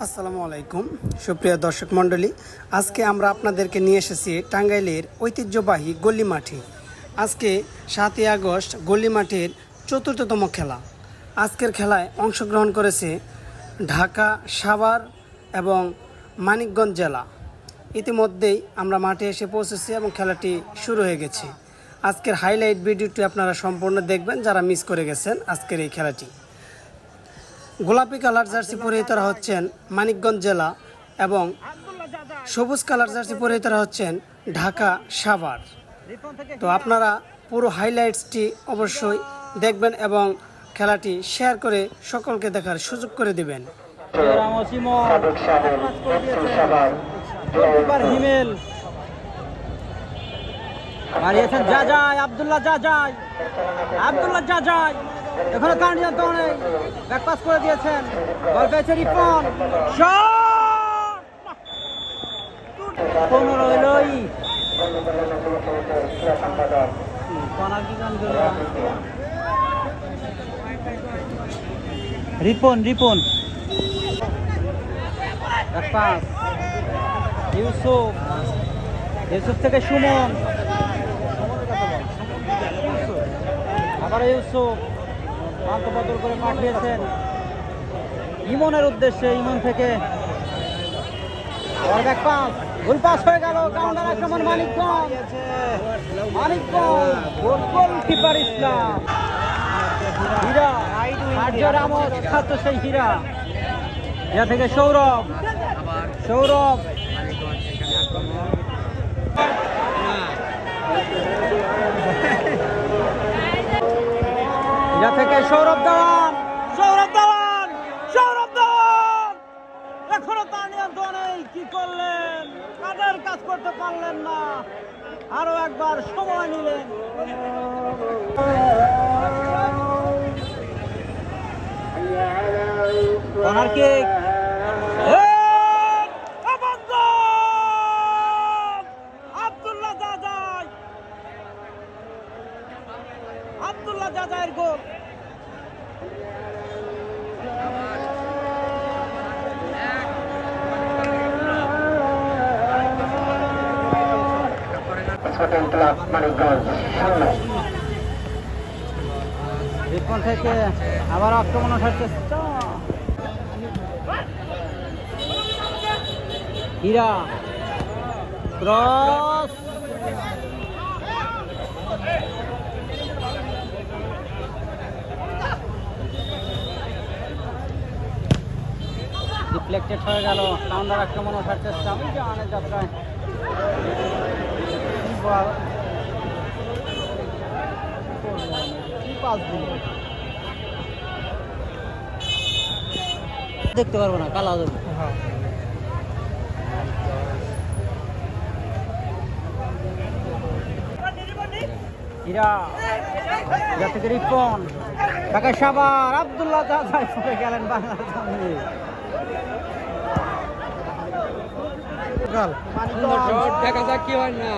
আসসালামু আলাইকুম সুপ্রিয় দর্শক মণ্ডলী, আজকে আমরা আপনাদেরকে নিয়ে এসেছি টাঙ্গাইলের ঐতিহ্যবাহী গলি মাঠে। আজকে 7ই আগস্ট গলি মাঠের চতুর্থতম খেলা। আজকের খেলায় অংশগ্রহণ করেছে ঢাকা, সাভার এবং মানিকগঞ্জ জেলা। ইতিমধ্যেই আমরা মাঠে এসে পৌঁছেছি এবং খেলাটি শুরু হয়ে গেছে। আজকের হাইলাইট ভিডিওটি আপনারা সম্পূর্ণ দেখবেন যারা মিস করে গেছেন আজকের এই খেলাটি। গোলাপি কালার জার্সি পরিহিতরা হচ্ছেন মানিকগঞ্জ জেলা এবং সবুজ কালার জার্সি পরিহিতরা হচ্ছেন ঢাকা, সাভার। তো আপনারা পুরো হাইলাইটসটি অবশ্যই দেখবেন এবং খেলাটি শেয়ার করে সকলকে দেখার সুযোগ করে দিবেন। এখানে কান্ডিয়ান তো অনেক ব্যাকপাস করে দিয়েছেন, বল পেয়েছে রিপন, রিপন রিপন ব্যাকপাস, ইউসুফ, ইউসুফ থেকে সুমন, আবার ইউসুফ পান্ত বদল করে পাঠিয়েছেন ইমনের উদ্দেশ্যে। ইমন থেকে আবার ব্যাক পাস, গোল পাস হয়ে গেল। কাউন্টার আক্রমণ মানিকগঞ্জ, মানিকগঞ্জ গোলকিপার ইসলাম, হীরা আর্য রামজ খাদ্য সেই হীরা। ইয়া থেকে সৌরভ, সৌরভ থেকে সৌরভ ধাওয়ান, সৌরভ ধাওয়ান, সৌরভ ধাওয়ান। এখনো তার নিয়ন্ত্রণে কি করলেন, কাদের কাজ করতে পারলেন না, আরো একবার সময় নিলেন। কর্নার কিক, আব্দুল্লাহ জাজাই, আব্দুল্লাহ জাজাইয়ের গোল। রিপন থেকে আবার আক্রমণ আসার চেষ্টা, হীরা ক্রস, ডিফ্লেক্টেড হয়ে গেল। কাউন্টার আক্রমণ আসার চেষ্টা, জানের যাত্রায় দেখতে পারবো না, কালা যাবে। হীরা থেকে রিপন, ঢাকা সাভার, আব্দুল্লাহ জাজাই পড়ে গেলেন বাংলার জন্য। দেখা যাক কি হয় না।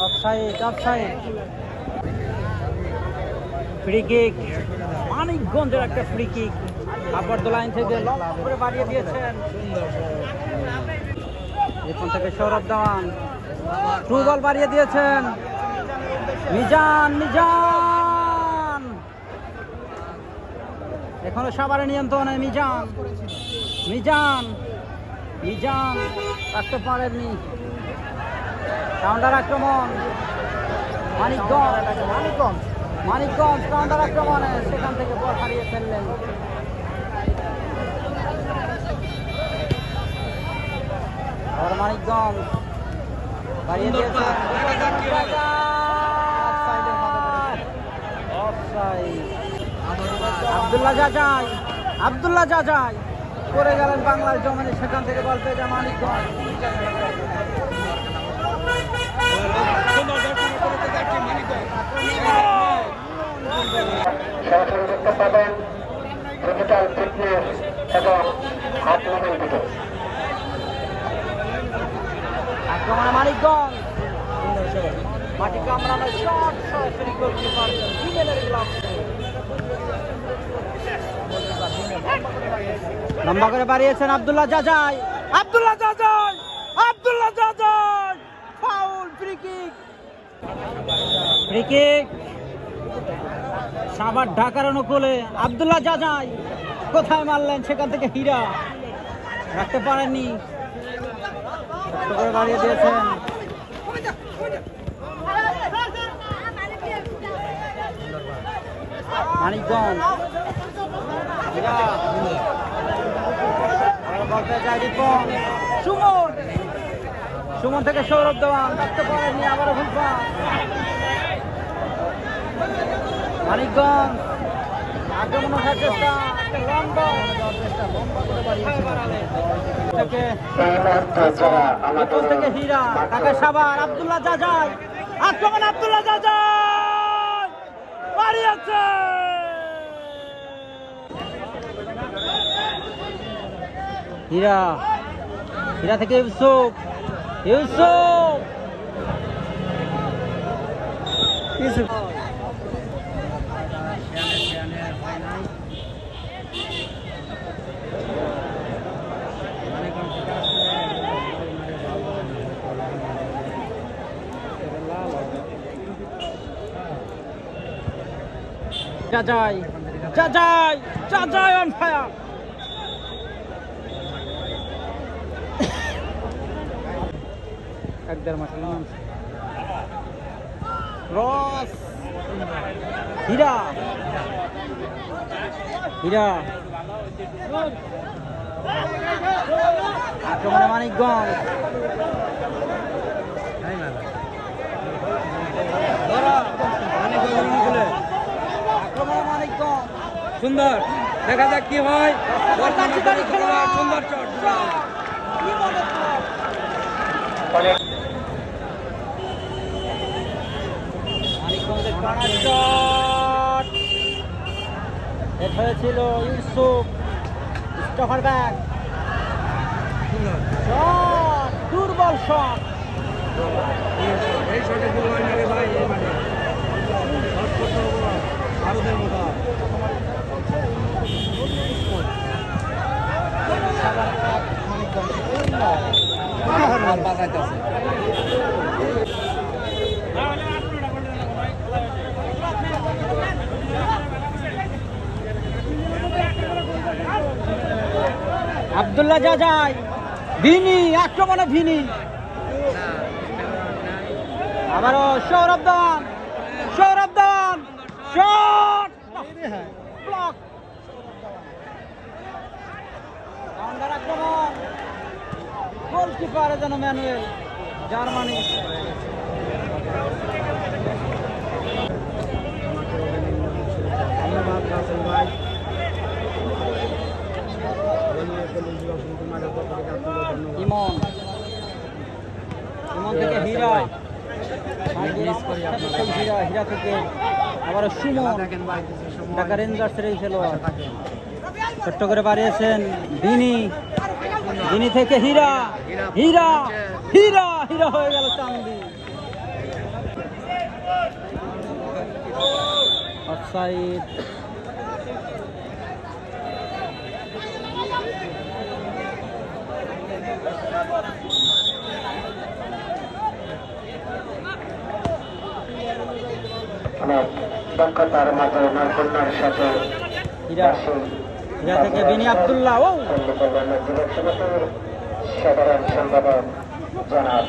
Offside, offside. ফ্রি কিক, মানিকগঞ্জের একটা free kick, upper the line থেকে করে বাড়িয়ে দিয়েছেন। এখান থেকে সৌরভ ধাওয়ান, ট্রু বল বাড়িয়ে দিয়েছেন। মিজান, মিজান এখনো সাভারের নিয়ন্ত্রণে। মিজান, মিজান, মিজান রাখতে পারেননি। কাউন্টার আক্রমণ মানিকগঞ্জ, মানিকগঞ্জ, মানিকগঞ্জ কাউন্টার আক্রমণে সেখান থেকে বল হারিয়ে ফেললেন। আবার মানিকগঞ্জ বাড়িয়ে দিয়েছে। আব্দুল্লাহ জাজাই, আব্দুল্লাহ জাজাই করে গেলেন বাংলার জমিনে, সেখান থেকে বল পেয়ে যায় মানিকগঞ্জ। দেখতে পাবেন ডিজিটাল ফিটনেস এবং হাত মুভমেন্ট ভিডিও। আক্রমণে মানিকগঞ্জ, মাটি কাম কামরানের শট সরাসরি গোলকিপার বিমেলের গ্লাভ লম্বা করে বাড়িয়েছেন Abdullah Zazai, Abdullah Zazai, Abdullah Zazai, foul, free kick, free kick. Savar ঢাকার অনুকূলে আব্দুল্লাহ জাজাই কোথায় মারলেন, সেখান থেকে হীরা রাখতে পারেননি, কষ্ট করে বাড়িয়ে দিয়েছেন। মানিকগঞ্জ সুমন, সুমন থেকে সৌরভ দেওয়ান রাখতে পারেননি, আবারও ভুল পাস। মানিকগঞ্জ আক্রমণ ওঠার চেষ্টা, একটা লং বল থেকে থেকে হীরা, তাকে সাভার, আব্দুল্লাহ জাজাই, আক্রমণ আব্দুল্লাহ জাজাই বাড়িয়েছে। হীরা, হীরা থেকে ইউসুফ, ইউসুফ, ইউসুফ জাজাই, জাজাই, জাজাই অন ফায়ার। এক দেড় মাস ক্রস, হীরা, হীরা আক্রমণে মানিকগঞ্জ, আক্রমণে মানিকগঞ্জ, সুন্দর, দেখা যাক কি হয়। সুন্দর চট, মানিকগঞ্জের কর্নার শট হেড হয়েছিল ইউসুফ, স্টপার ব্যাক শট, দুর্বল শট। এই শটে ফুল হয় না রে ভাই, এই মানে শট করতে হবে ভারতের মতো। বাজাইতেছে আব্দুল্লাহ জাজাই, ভিনি, আক্রমণে ভিনি, আবারও সৌরভ দান, সৌরভ দান, শট, ব্লক, কাউন্টার আক্রমণ, গোলকিপার যেন ম্যানুয়েল, জার্মানি। ইমন, ইমন থেকে হীরা, হীরা, হীরা থেকে আবার সুমন, ঢাকা রেঞ্জার্সের এই খেলোয়াড় ছোট্ট করে বাড়িয়েছেন বিনি, বিনি থেকে হীরা, হীরা, হীরা, হীরা হয়ে গেল চান্দি। অফসাইড, দক্ষতার মাঝে নৈপুণ্যের সাথে হীরা, হীরা থেকে বিনি আব্দুল্লাহ, ও যুবক সমিতির সাধারণ সম্পাদক জনাব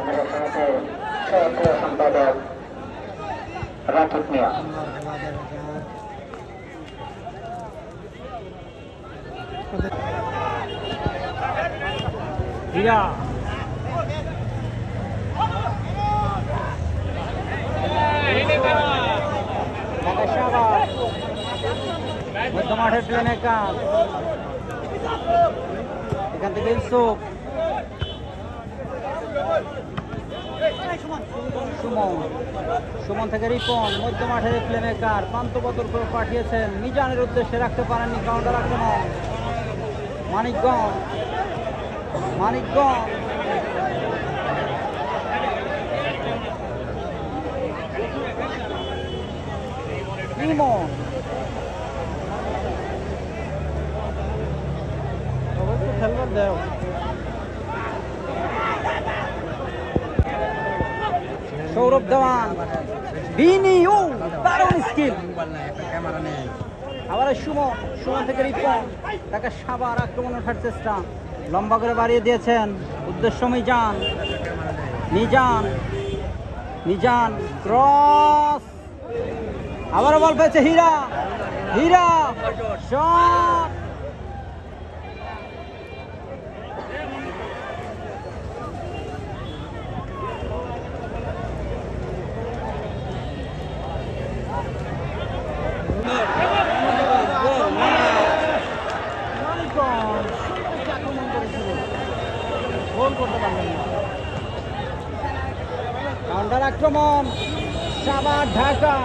যুবক সমিতির সক্রিয় সম্পাদক রাকিব মিয়া। হীরা, মধ্য মাঠের প্লেনের কাজ, এখান থেকে ইউসুফ, সুমন, সুমন থেকে রিপন, মধ্য মাঠের প্লে মেকার প্রান্ত বদল করে পাঠিয়েছেন মিজানের উদ্দেশ্যে, রাখতে পারেননি, কাউন্টার আক্রমণ মানিকগঞ্জ, মানিকগঞ্জ। ইমন খেলবার দেও। সৌরভ দেওয়ান, বিনি, ও দারুণ স্কিল। আবার সুমন, সুমন থেকে রিপন, তাকে সাবার আক্রমণ ওঠার চেষ্টা, লম্বা করে বাড়িয়ে দিয়েছেন, উদ্দেশ্য মিজান, মিজান, মিজান ক্রস, আবারও বল পেয়েছে হীরা, হীরা শট। কাউন্টার আক্রমণ, সাবার ঢাকা,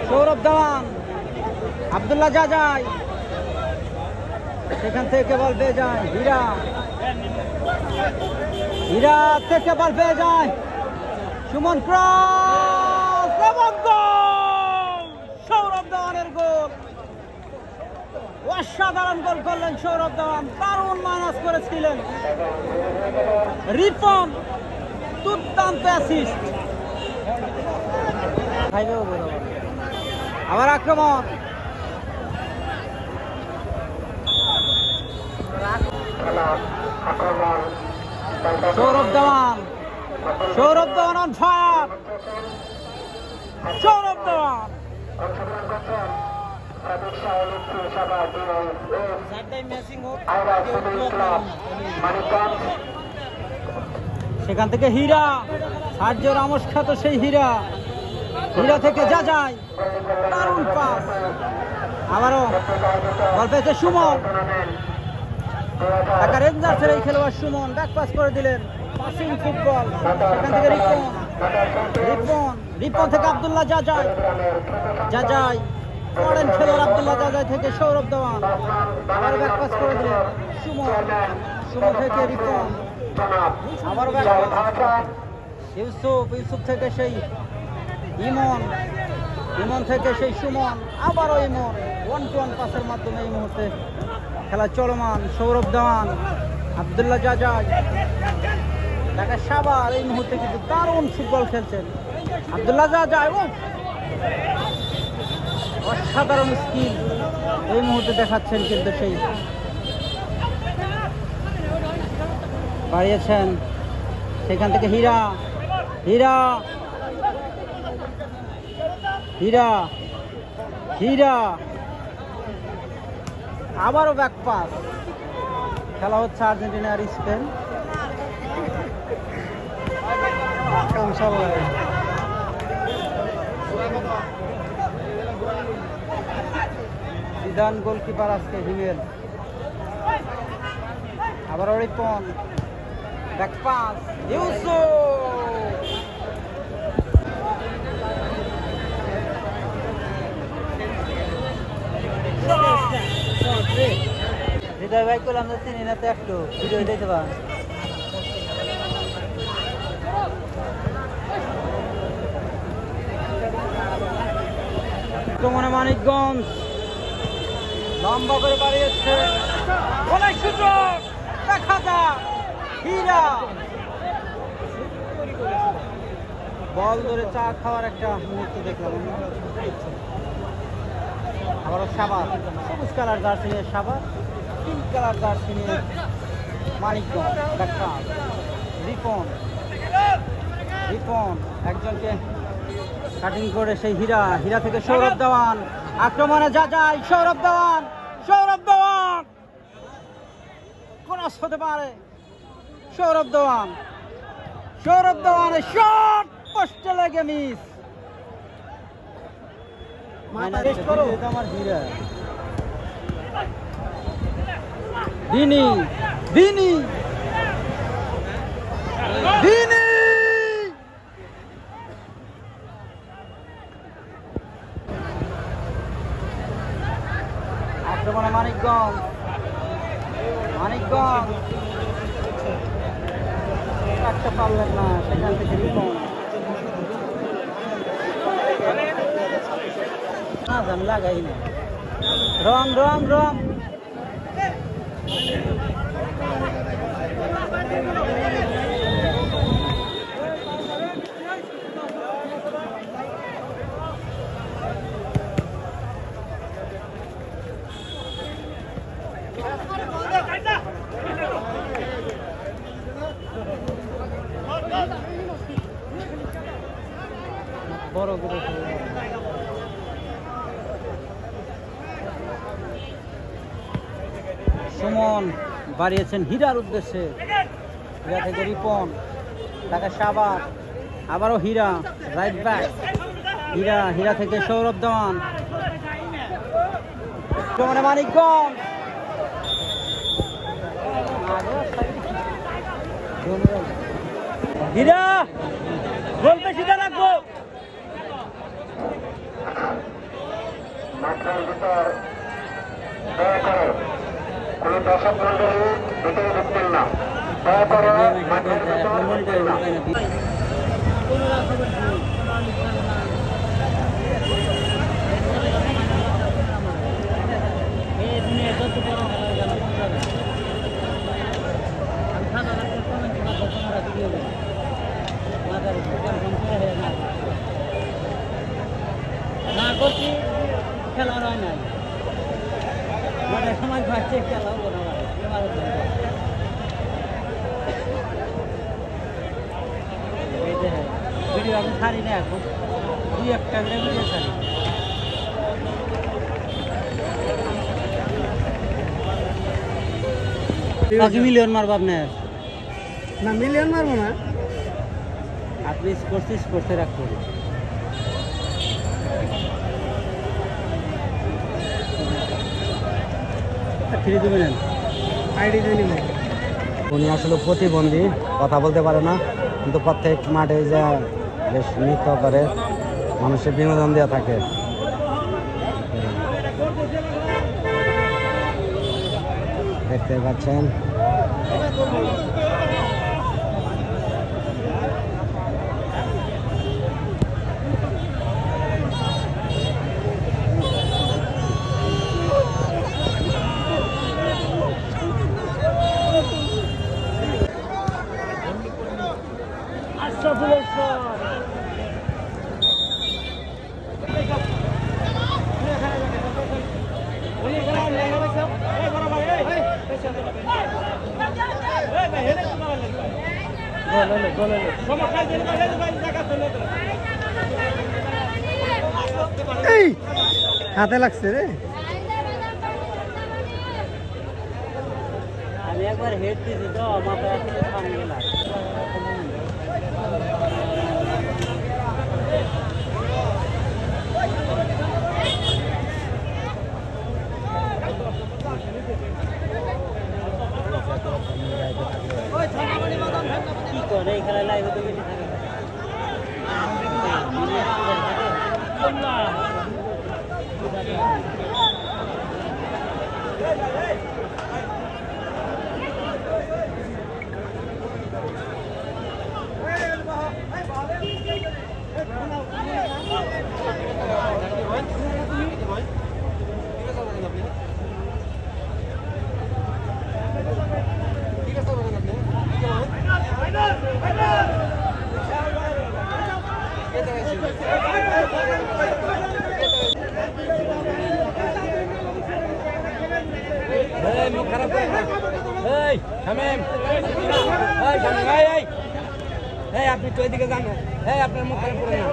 সৌরভ দেওয়ান, আব্দুল্লাহ জাজাই, সেখান থেকে বল পেয়ে যায় হীরা, হীরা থেকে বল পেয়ে যায় সুমন, ক্রস এবং গোল! সৌরভ দেওয়ানের গোল, অসাধারণ গোল করলেন সৌরভ দেওয়ান, দারুণ মাইনাস করেছিলেন রিপন, দুর্দান্ত অ্যাসিস্ট। আবার আক্রমণ, সৌরভ দেওয়ান, সৌরভ দেওয়ান অন ফায়ার, সৌরভ দেওয়ান সেখান থেকে হীরা, সার্জ রামস খ্যাত সেই হীরা, হীরা থেকে যা যায় দারুণ পাস, আবারও বল পেয়েছে সুমন, ঢাকা রেঞ্জার্সের এই খেলোয়াড় সুমন ব্যাক পাস করে দিলেন, পাসিং ফুটবল, সেখান থেকে রিপন, রিপন, রিপন থেকে আব্দুল্লাহ জাজাই, জাজাই ফরেন খেলোয়াড় আব্দুল্লাহ জাজাই থেকে সৌরভ দেওয়ান, আবার ব্যাক পাস করে দিলেন সুমন, সুমন থেকে রিপন, আবার ব্যাক পাস ইউসুফ, ইউসুফ থেকে সেই ইমন, ইমন থেকে সেই সুমন, আবারও ইমন, 1-1 পাসের মাধ্যমে এই মুহূর্তে খেলা চলমান। সৌরভ দেওয়ান, আব্দুল্লাহ জাজাই, ঢাকা সাবার এই মুহূর্তে কিন্তু দারুণ ফুটবল খেলছেন আব্দুল্লাহ জাজাই, অসাধারণ স্কিল এই মুহূর্তে দেখাচ্ছেন, কিন্তু সেই বাড়িয়েছেন, সেখান থেকে হীরা, হীরা, হীরা, হীরা, আবারও ব্যাক পাস, খেলা হচ্ছে আর্জেন্টিনা আর স্পেন। জিদান গোলকিপার আজকে হিমেল, আবারও রিপন, ব্যাক পাস ইউসুফ, হৃদয় ভাই করলাম তো চিনি না তো, একটু ভিডিও দিতে পার। আক্রমণে মানিকগঞ্জ, লম্বা করে বাড়িয়েছে, অনেক সুযোগ, দেখা যাক হীরা, বল ধরে চা খাওয়ার একটা মুহূর্ত দেখলাম। আবারও সাবার, সবুজ কালার জার্সি নিয়ে সাবার, পিঙ্ক কালার জার্সি নিয়ে মানিকগঞ্জ, দেখা রিপন, রিপন একজনকে কাটিং করে সেই হীরা, হীরা থেকে সৌরভ দেওয়ান, আক্রমণে যা যায় সৌরভ দেওয়ান, সৌরভ দেওয়ান ক্রস হতে পারে, সৌরভ দেওয়ান, সৌরভ দেওয়ানের শট পোস্টে লেগে মিস, আমার হীরা, দিনি, দিনি, দিনি, আক্রমণে মানিকগঞ্জ, মানিকগঞ্জ রাখতে পারলেন না, সেখান থেকে রিপন না জান লাগাই না। রং রং রং বড় করে সুমন বাড়িয়েছেন হীরার উদ্দেশ্যে। হীরা থেকে রিপন, ঢাকা সাবার, আবারও হীরা, রাইট ব্যাক হীরা, হীরা থেকে সৌরভ দেওয়ান, সুমনে মানিকগঞ্জ হীরা বলতে সিধা রাখবো। মাঠের ভিতর দয়া করে কোনো দর্শক মন্ডলী ভিতরে ঢুকবেন না। দয়া করে মাঠের ভিতর ঢুকবেন না। না করছি খেলা হয় নাই, মানে সমাজ ভাবছে খেলা হবো না। ভিডিও আমি ছাড়ি না এখন, দুই একটা করে ভিডিও ছাড়ি। 5 মিলিয়ন মারব আপনি না মিলিয়ন মারবো না। আপনি স্পোর্টসে রাখবেন। ফ্রি দেবেন আইডি দিয়ে নিব। উনি আসলে প্রতিবন্ধী, কথা বলতে পারে না, কিন্তু প্রত্যেক মাঠে যা বেশ নৃত্য করে, মানুষের বিনোদন দেওয়া থাকে। দেখতে পাচ্ছেন এই হাতে লাগছে রে। আমি একবার হেড দিয়েছি তো মাথায় আসলে সামনে গেলাম। কি করে এই খেলায় লাইভে তো বেশি থাকে। আপনি তো এদিকে যান, আপনার মুখ খারাপ করে না।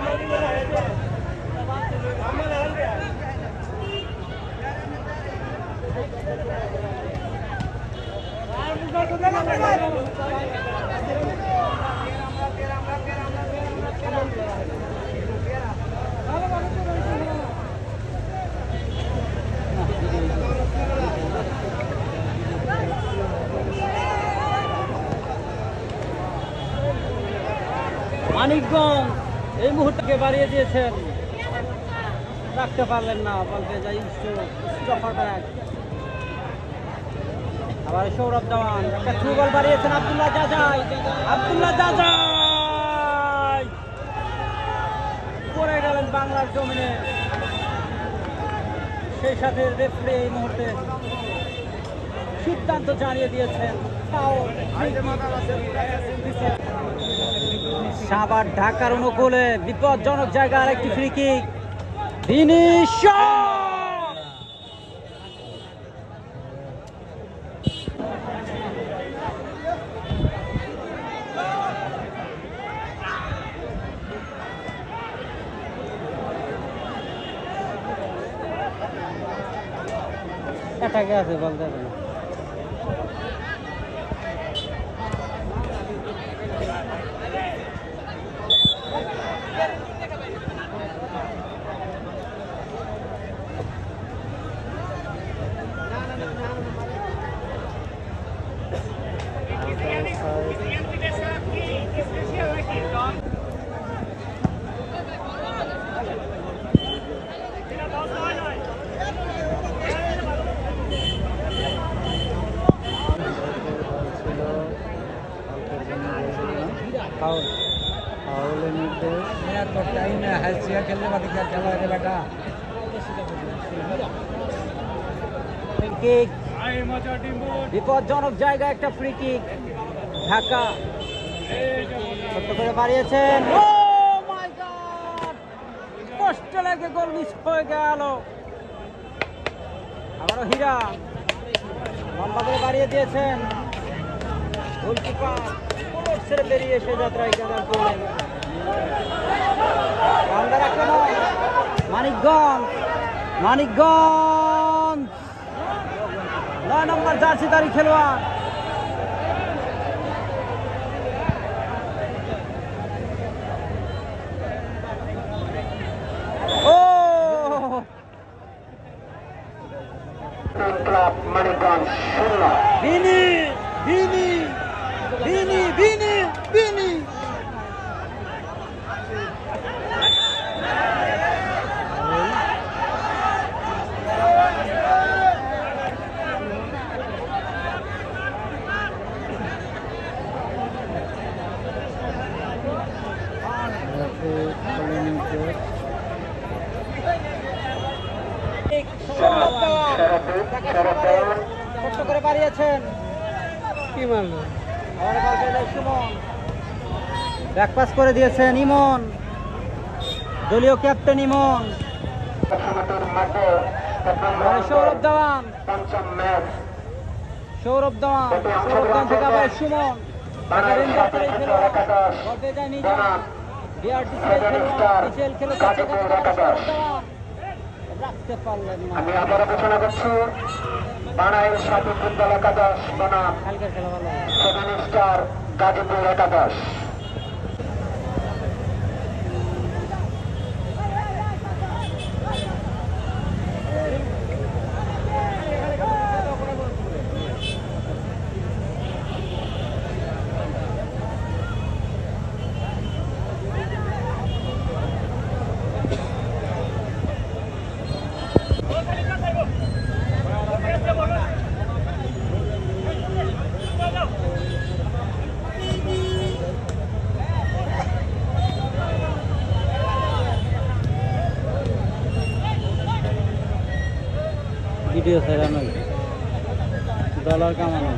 মানিকগঞ্জ এই মুহূর্তে বাড়িয়ে দিয়েছেন, রাখতে পারলেন না, বলতে যাই স্টপার ব্যাগ। আবার সৌরভ দেওয়ান একটা থ্রু বল বাড়িয়েছেন আব্দুল্লাহ জাজাই, আব্দুল্লাহ জাজাই পড়ে গেলেন বাংলার জমিনে। সেই সাথে রেফারি এই মুহূর্তে সিদ্ধান্ত জানিয়ে দিয়েছেন ফাউল। সাভার ঢাকার অনুকূলে বিপজ্জনক জায়গায় আরেকটি ফ্রি কিক, ফিনিশ। এটাকে আছে বলতে হবে না। ফাউল, ফাউলের নির্দেশ। ফ্রি কিক, বিপজ্জনক জায়গায় একটা ফ্রি কিক। ঢাকা ছোট্ট করে বাড়িয়েছেন, ও মাই গড, কষ্ট লাগে, গোল মিস হয়ে গেল। আবারও হীরা লম্বা করে বাড়িয়ে দিয়েছেন, গোলকিপার কোলট ছেড়ে বেরিয়ে এসে যাত্রায় কেদার করলেন। আন্দার আক্রমণ, মানিকগঞ্জ, মানিকগঞ্জ 9 নম্বর জার্সিধারী খেলোয়াড়। ও ক্লাব মানিকগঞ্জ 0। বিনি বিনি বিনি বিনি বিনি ফাউলের নির্দেশ। কষ্ট করে বাড়িয়েছেন, কি মারলো? আবার বল পেলেন সুমন, ব্যাক পাস করে দিয়েছেন ইমন, দলীয় ক্যাপ্টেন ইমন। সৌরভ দেওয়ান, পঞ্চম ম্যাচ সৌরভ দেওয়ান, সৌরভ দেওয়ান থেকে আবার সুমন, রেঞ্জার্সের এই খেলোয়াড় বল পেয়ে যায় নিজাম, বিআরটিসিএল খেলোয়াড়, বিসিএল খেলেছে সেখান থেকে আবার সৌরভ দেওয়ান, রাখতে পারলেন না। আমি আবারও ঘোষণা করছি, বানাইল সাথী ফুটবল একাদশ বনাম কালকের খেলা ভালো। 7 স্টার গাজীপুর একাদশ। ভিডিও ফেরানো, ডলার কামানো।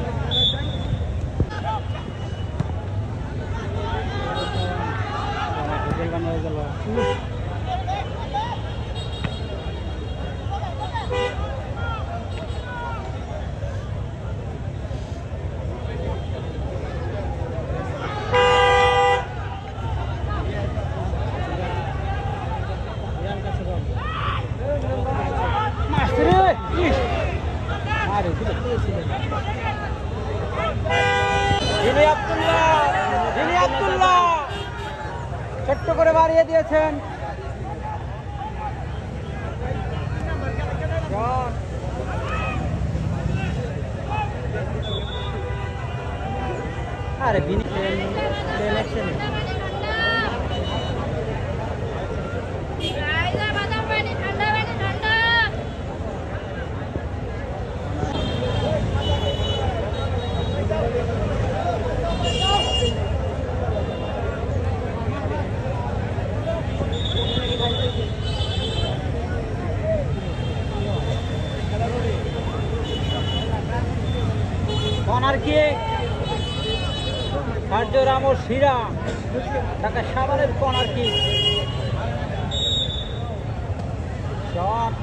ছোট্ট করে বাড়িয়ে দিয়েছেন, আরে বিনি সার্জিও রামোস হীরা ঢাকা সাভারের কর্নার কিক শট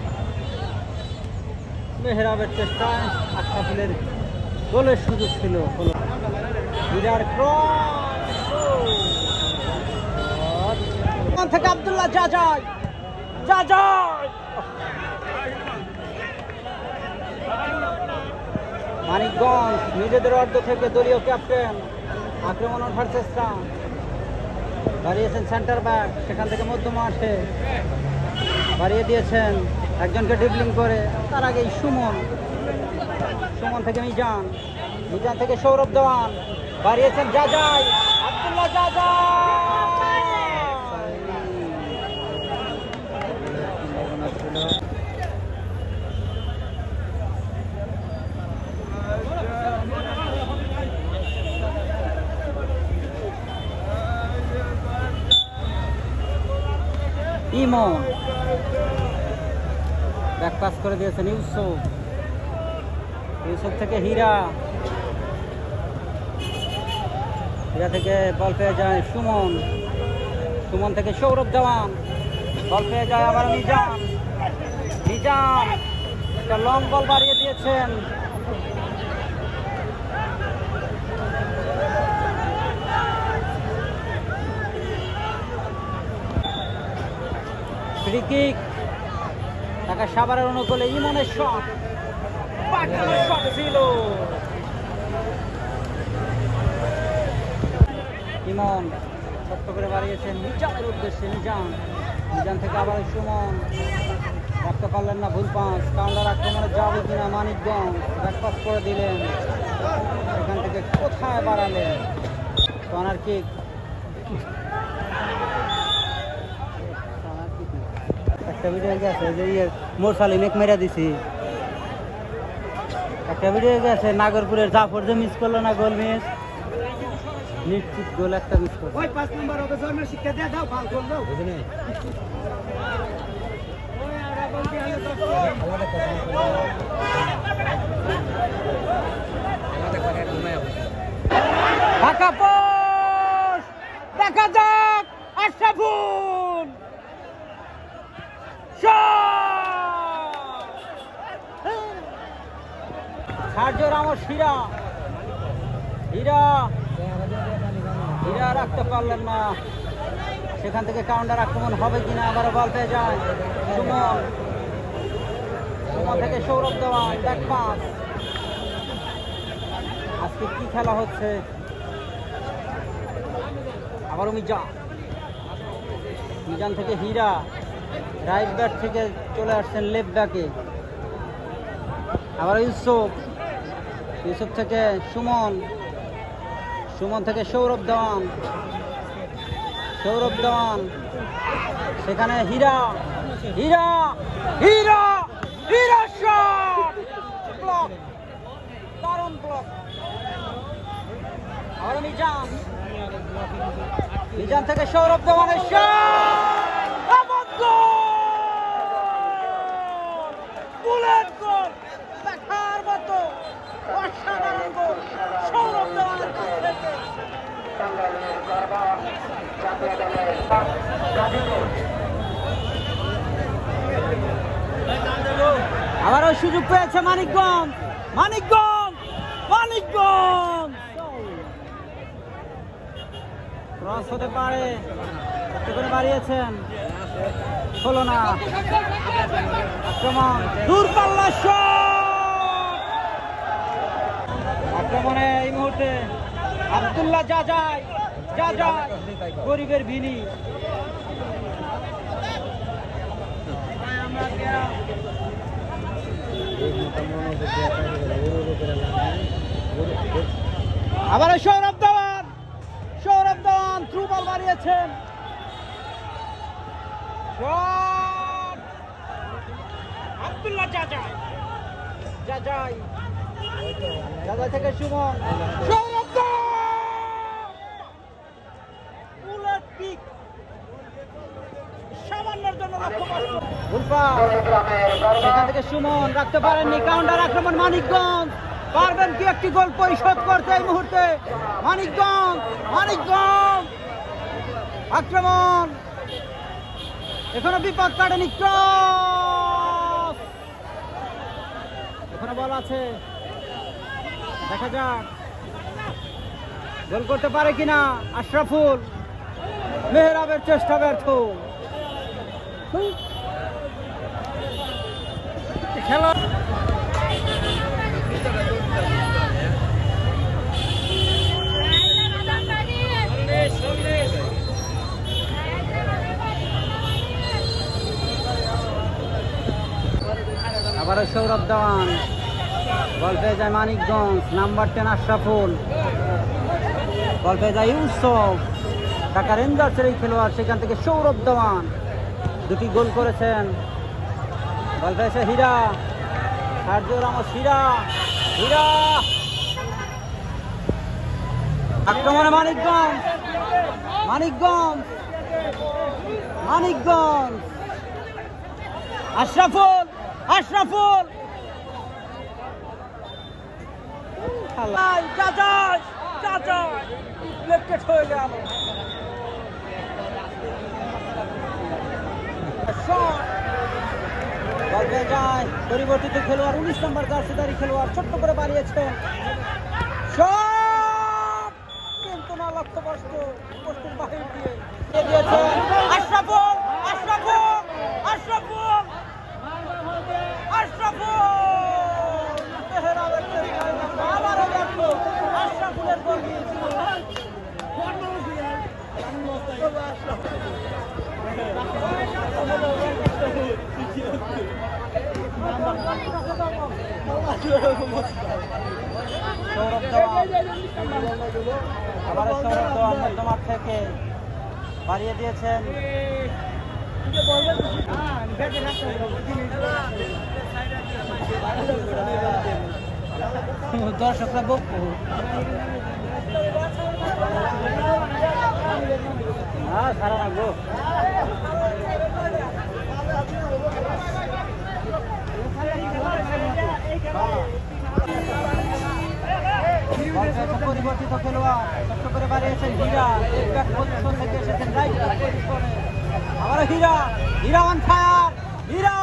মেহরাবের চেষ্টায় আশরাফুলের গোলের সুযোগ ছিল হলো হীরার ক্রস থেকে আব্দুল্লাহ জাজাই মানিকগঞ্জ নিজেদের অর্ধ থেকে দলীয় ক্যাপ্টেন আক্রমণ ওঠার চেষ্টা বাড়িয়েছেন সেন্টার ব্যাক সেখান থেকে মধ্য মাঠে বাড়িয়ে দিয়েছেন একজনকে ড্রিবলিং করে তার আগেই সুমন থেকে মিজান থেকে সৌরভ দেওয়ান বাড়িয়েছেন জাজাই আব্দুল্লাহ ইমন ব্যাক পাস করে দিয়েছেন ইউসুফ থেকে হীরা থেকে বল পেয়ে যায় সুমন থেকে সৌরভ দেওয়ান বল পেয়ে যায় আবার মিজান একটা লং বল বাড়িয়ে দিয়েছেন ফ্রি কিক ঢাকা সাভারের অনুকূলে ইমনের শট ছিল ইমন ছোট্ট করে বাড়িয়েছেন মিজানের উদ্দেশ্যে মিজান থেকে আবার সুমন রাখতে পারলেন না ভুল পাস কাউন্টার আক্রমণে যাবে কিনা মানিকগঞ্জ ব্যাকপাস করে দিলেন সেখান থেকে কোথায় বাড়ালেন কর্নার কিক একটা ভিডিও গেছে যে মোরসালি নেক মেরা দিছি একটা ভিডিও গেছে নাগরপুরের জাফর যে মিস করলো না গোল মিস নিশ্চিত গোল একটা মিস করলো ওই 5 নম্বর হবে জন্মের শিক্ষা দিয়ে দাও ফাল করলো বুঝিনি ঢাকা পোস্ট দেখা যাক আশরাফুল সার্জিও রামোস হীরা রাখতে পারলেন না সেখান থেকে কাউন্টার আক্রমণ হবে কিনা আবারও বল পেয়ে যায় সুমন থেকে সৌরভ দেওয়ান ব্যাক পাস আজকে কি খেলা হচ্ছে আবারও মিজান থেকে হীরা রাইট ব্যাক থেকে চলে আসছেন লেফট ব্যাকে আবার ইউসুফ থেকে সুমন থেকে সৌরভ দেওয়ান সেখানে হীরা শট ব্লক দারুণ ব্লক আর মিজান থেকে সৌরভ দেওয়ানের শট বুলেট গোল দেখার মতো অসাধারণ গোল সৌরভ দেওয়ানের কাছ থেকে আবারও সুযোগ পেয়েছে মানিকগঞ্জ ক্রস হতে পারে করে বাড়িয়েছেন হলো না আক্রমণ দূরপাল্লা শট আক্রমণে এই মুহূর্তে আব্দুল্লাহ জাজাই গরিবের ভিনি আবার সৌরভ দেওয়ান থ্রু বল মারিয়েছেন আব্দুল্লাহ জাজাই থেকে সুমন সৌরভ বুলেট কিক সামান্যের জন্য সেখান থেকে সুমন রাখতে পারেননি কাউন্টার আক্রমণ মানিকগঞ্জ পারবেন কি একটি গোল পরিশোধ করতে এই মুহূর্তে? মানিকগঞ্জ, মানিকগঞ্জ আক্রমণ, এখনো বিপদ কাটেনি, ক্রস, এখনো বল আছে, দেখা যাক গোল করতে পারে কিনা আশরাফুল। মেহরাবের চেষ্টা ব্যর্থ। খেলা আবারও সৌরভ দেওয়ান, বল পেয়ে যায় মানিকগঞ্জ, নাম্বার 10 আশরাফুল, বল পেয়ে যায় ইউসুফ, ঢাকা রেঞ্জার্সের এই খেলোয়াড়, সেখান থেকে সৌরভ দেওয়ান দুটি গোল করেছেন। বল পেয়েছে হীরা, সার্জিও রামোস, হীরা, হীরা, আক্রমণে মানিকগঞ্জ, মানিকগঞ্জ, মানিকগঞ্জ, আশরাফুল, আশরাফুল, হয়ে গেল। যায় পরিবর্তিত খেলোয়াড় 19 নম্বর জার্সিধারী খেলোয়াড় ছোট্ট করে বাড়িয়েছেন, কিন্তু না লক্ষ্যভ্রষ্ট, পোস্টের বাহির দিয়ে দিয়েছেন আশরাফুল, আশরাফুল, আশরাফুল, আশরাফুল, মেহরাবের চেষ্টা, আবারও দেখো আশরাফুলের গোল। সৌরভ দেওয়ান, আবার সৌরভ দেওয়ান মধ্যমাঠ থেকে বাড়িয়ে দিয়েছেন। দর্শকরা বক্ষ সারা রাখবো। পরিবর্তিত খেলোয়াড় ছোট্ট করে বাড়িয়েছেন হীরা, পজিশন থেকে এসেছেন রাইট পজিশনে, আবারও হীরা, হীরা অন ফায়ার, হীরা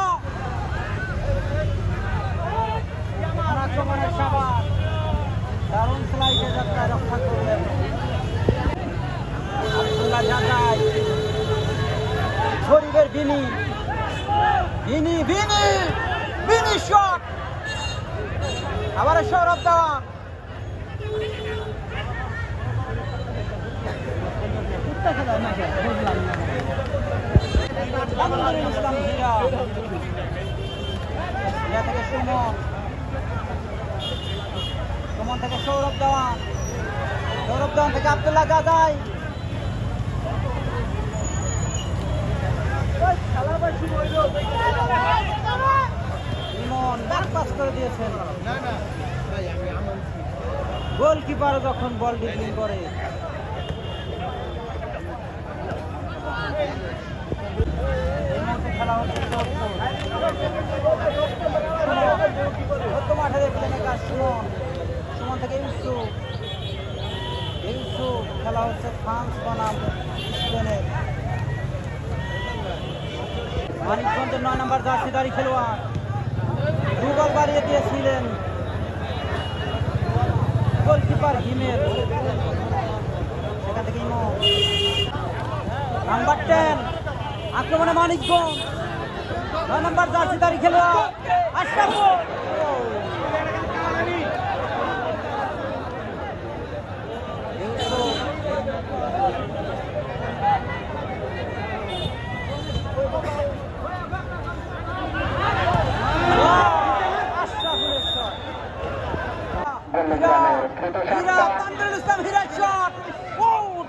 আক্রমণের সাবার, দারুণ স্লাইডে যাত্রায় রক্ষা করলেন আব্দুল্লাহ জাজাই, শরীফের বিনি, বিনি, বিনি, বিনি শট, আবারও সৌরভ দেওয়ান, ইসলাম হীরা, হীরা থেকে সুমন, সুমন থেকে সৌরভ দেওয়ান, সৌরভ দেওয়ান থেকে আব্দুল্লাহ জাজাই, ইমন ব্যাক পাস করে দিয়েছেন। গোলকিপার যখন বল ডিফিং করে খেলা হচ্ছে মাঠে দেখলেন কাজ সুমন, সুমন থেকে ইউসুফ, ইউসুফ, খেলা হচ্ছে ফ্রান্স বনাম স্পেনের। মানিকগঞ্জের 9 নম্বর জার্সিধারী খেলোয়াড় 2 গোল বাড়িয়ে দিয়েছিলেন গোলকিপার হিমের, সেখান থেকে ইমন, নাম্বার 10 আক্রমণে মানিকগঞ্জ 9 নম্বর জার্সিধারী খেলোয়াড় আশরাফুল,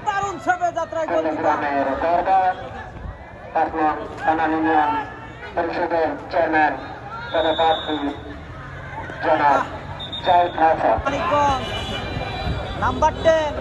দারুণ ছবে যাত্রায় গোলকিপার। ইউনিয়ন পরিষদের চেয়ারম্যান পদপ্রার্থী জনাব জাহিদ হাসান। মানিকগঞ্জ নাম্বার 10